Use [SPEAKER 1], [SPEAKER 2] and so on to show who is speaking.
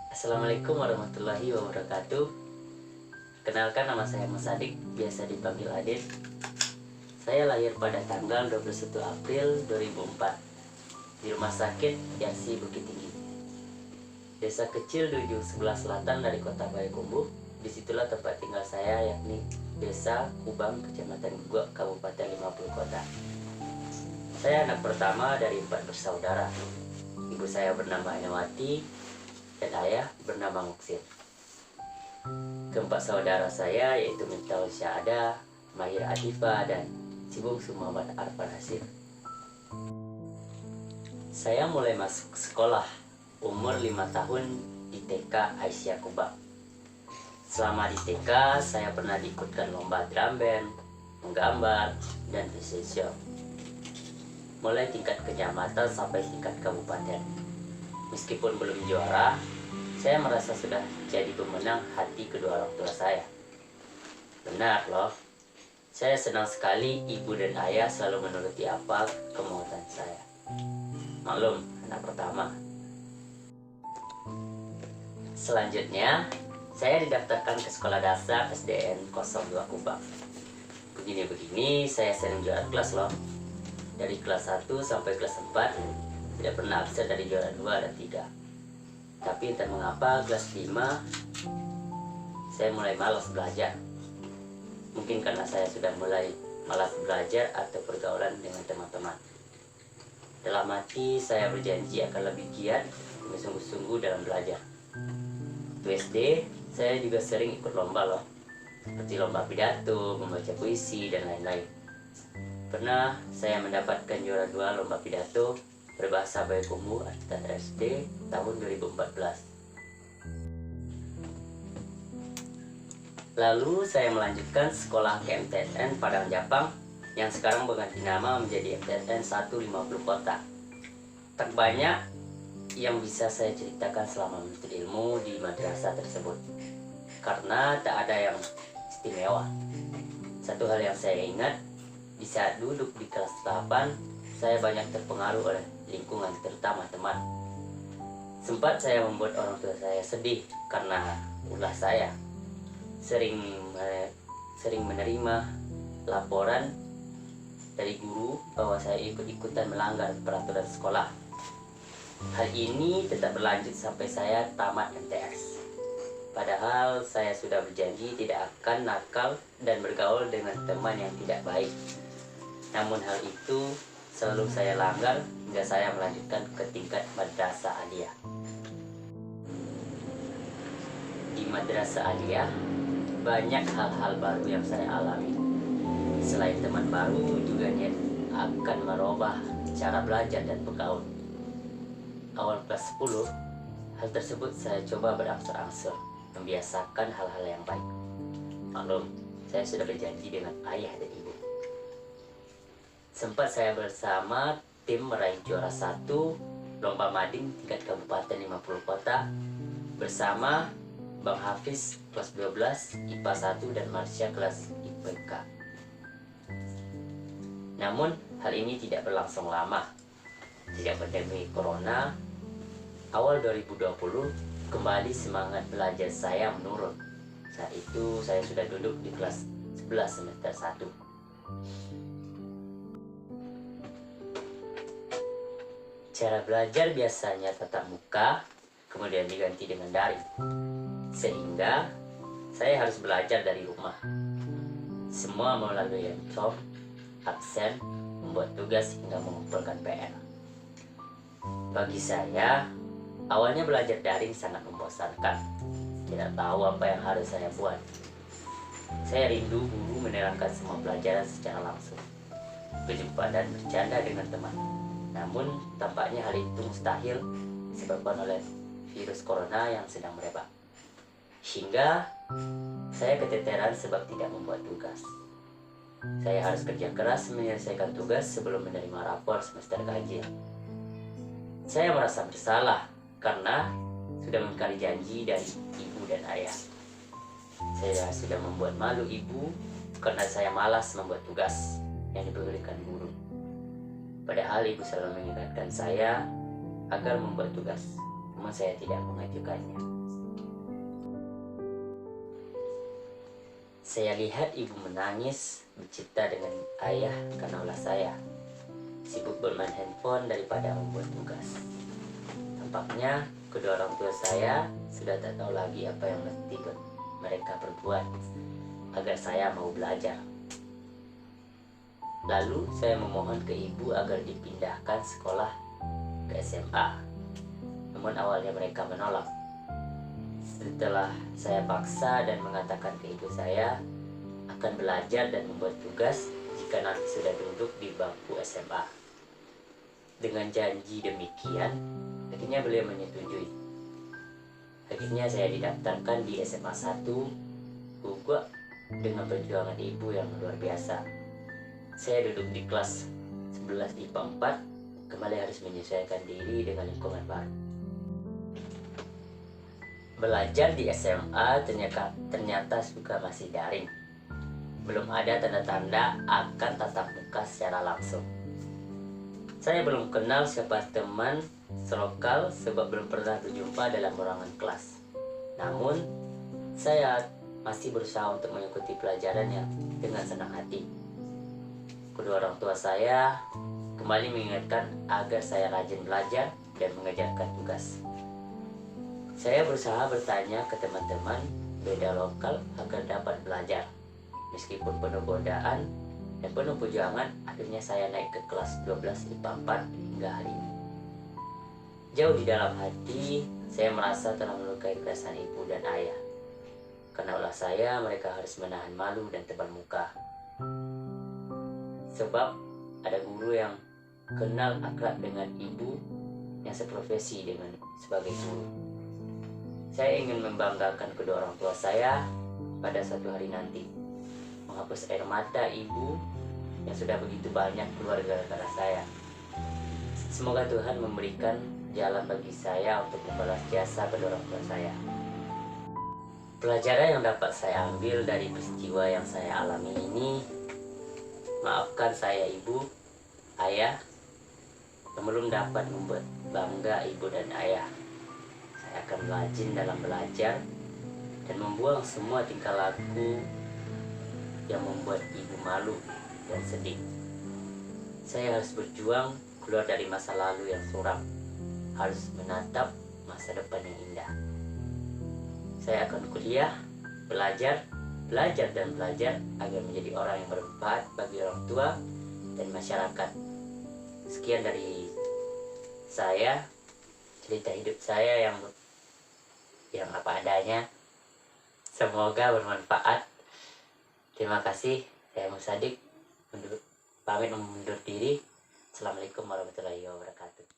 [SPEAKER 1] Assalamualaikum warahmatullahi wabarakatuh. Kenalkan, nama saya Mas Adik, biasa dipanggil Adit. Saya lahir pada tanggal 21 April 2004 di Rumah Sakit Yarsi Bukit Tinggi, desa kecil di ujung sebelah selatan dari kota Payakumbuh. Disitulah tempat tinggal saya, yakni Desa Kubang, Kecamatan Guguk, Kabupaten 50 Kota. Saya anak pertama dari 4 bersaudara. Ibu saya bernama Ainawati dan ayah bernama Muksin. Keempat saudara saya yaitu Miftahul Syahada, Mahir Adifa, dan si bungsu Muhammad Arfan Hasir. Saya mulai masuk sekolah umur 5 tahun di TK Aisyah Kubang. Selama di TK, saya pernah diikutkan lomba drum band, menggambar, dan fashion show. Mulai tingkat kecamatan sampai tingkat kabupaten. Meskipun belum juara, saya merasa sudah jadi pemenang hati kedua orang tua saya. Benar loh, saya senang sekali ibu dan ayah selalu menuruti apa kemauan saya. Maklum, anak pertama. Selanjutnya, saya didaftarkan ke sekolah dasar SDN 02 Kubang. Begini-begini saya sering juara kelas loh. Dari kelas 1 sampai kelas 4 tidak pernah absen dari juara 2 dan 3. Tapi entah mengapa kelas 5 saya mulai malas belajar. Mungkin karena saya sudah mulai malas belajar atau pergaulan dengan teman-teman. Dalam hati saya berjanji akan lebih giat dan sungguh-sungguh dalam belajar. Waktu SD saya juga sering ikut lomba loh, seperti lomba pidato, membaca puisi, dan lain-lain. Pernah saya mendapatkan juara 2 lomba pidato berbahasa Payakumbuh Atas SD tahun 2014. Lalu saya melanjutkan sekolah ke MTSN Padang Japang yang sekarang berganti nama menjadi MTSN 150 Kota. Tak banyak yang bisa saya ceritakan selama menuntut ilmu di madrasah tersebut, karena tak ada yang istimewa. Satu hal yang saya ingat, di saat duduk di kelas 8, saya banyak terpengaruh oleh lingkungan, terutama teman. Sempat saya membuat orang tua saya sedih karena ulah saya sering menerima laporan dari guru bahwa saya ikut-ikutan melanggar peraturan sekolah. Hal ini tetap berlanjut sampai saya tamat MTS. Padahal saya sudah berjanji tidak akan nakal dan bergaul dengan teman yang tidak baik. Namun hal itu selalu saya langgar hingga saya melanjutkan ke tingkat madrasah aliyah. Di madrasah aliyah banyak hal-hal baru yang saya alami. Selain teman baru, juga niat akan merubah cara belajar dan bergaul. Awal kelas 10, hal tersebut saya coba berangsur-angsur membiasakan hal-hal yang baik. Maklum, saya sudah berjanji dengan ayah dan ibu. Sempat saya bersama tim meraih juara 1 lomba mading tingkat kabupaten 50 kota bersama Bang Hafiz kelas 12 IPA 1 dan Marsha kelas IPK. Namun hal ini tidak berlangsung lama. Sejak pandemi corona awal 2020, kembali semangat belajar saya menurun. Saat itu saya sudah duduk di kelas 11 semester 1. Cara belajar biasanya tatap muka, kemudian diganti dengan daring. Sehingga saya harus belajar dari rumah. Semua melalui laptop, absen, membuat tugas hingga mengumpulkan PR. Bagi saya, awalnya belajar daring sangat membosankan. Tidak tahu apa yang harus saya buat. Saya rindu guru menerangkan semua pelajaran secara langsung, berjumpa dan bercanda dengan teman. Namun tampaknya hal itu mustahil disebabkan oleh virus corona yang sedang merebak. Hingga saya keteteran sebab tidak membuat tugas. Saya harus kerja keras menyelesaikan tugas sebelum menerima rapor semester ganjil. Saya merasa bersalah karena sudah mengingkari janji dari ibu dan ayah. Saya sudah membuat malu ibu karena saya malas membuat tugas yang diberikan guru. Padahal ibu selalu mengingatkan saya agar membuat tugas. namun saya tidak mengajukannya. Saya lihat ibu menangis bercerita dengan ayah karena ulah saya sibuk bermain handphone daripada membuat tugas. Tampaknya kedua orang tua saya sudah tak tahu lagi apa yang mesti mereka perbuat agar saya mau belajar. Lalu saya memohon ke ibu agar dipindahkan sekolah ke SMA. Namun awalnya mereka menolak. Setelah saya paksa dan mengatakan ke ibu saya akan belajar dan membuat tugas jika nanti sudah duduk di bangku SMA. Dengan janji demikian, akhirnya beliau menyetujui. Akhirnya saya didaftarkan di SMA 1 Guguk dengan perjuangan ibu yang luar biasa. Saya duduk di kelas 11 IPA 4, kembali harus menyesuaikan diri dengan lingkungan baru. Belajar di SMA ternyata juga masih daring. Belum ada tanda-tanda akan tatap muka secara langsung. Saya belum kenal siapa teman selokal sebab belum pernah berjumpa dalam ruangan kelas. Namun, saya masih berusaha untuk mengikuti pelajarannya dengan senang hati. Kedua orang tua saya kembali mengingatkan agar saya rajin belajar dan mengerjakan tugas. Saya berusaha bertanya ke teman-teman beda lokal agar dapat belajar. Meskipun penuh godaan dan penuh perjuangan, akhirnya saya naik ke kelas 12 IPA 4 hingga hari ini. Jauh di dalam hati, saya merasa telah melukai perasaan ibu dan ayah. Karena ulah saya, mereka harus menahan malu dan tebal muka. Sebab ada guru yang kenal akrab dengan ibu yang seprofesi dengan sebagai guru. Saya ingin membanggakan kedua orang tua saya pada suatu hari nanti, menghapus air mata ibu yang sudah begitu banyak keluar gara-gara saya. Semoga Tuhan memberikan jalan bagi saya untuk membalas jasa kedua orang tua saya. Pelajaran yang dapat saya ambil dari peristiwa yang saya alami ini, maafkan saya ibu, ayah, yang belum dapat membuat bangga ibu dan ayah. Saya akan rajin dalam belajar dan membuang semua tingkah laku yang membuat ibu malu dan sedih. Saya harus berjuang keluar dari masa lalu yang suram, harus menatap masa depan yang indah. Saya akan kuliah, belajar dan belajar agar menjadi orang yang bermanfaat bagi orang tua dan masyarakat. Sekian dari saya, cerita hidup saya yang apa adanya. Semoga bermanfaat. Terima kasih. Saya Musadik pamit mundur diri. Assalamualaikum warahmatullahi wabarakatuh.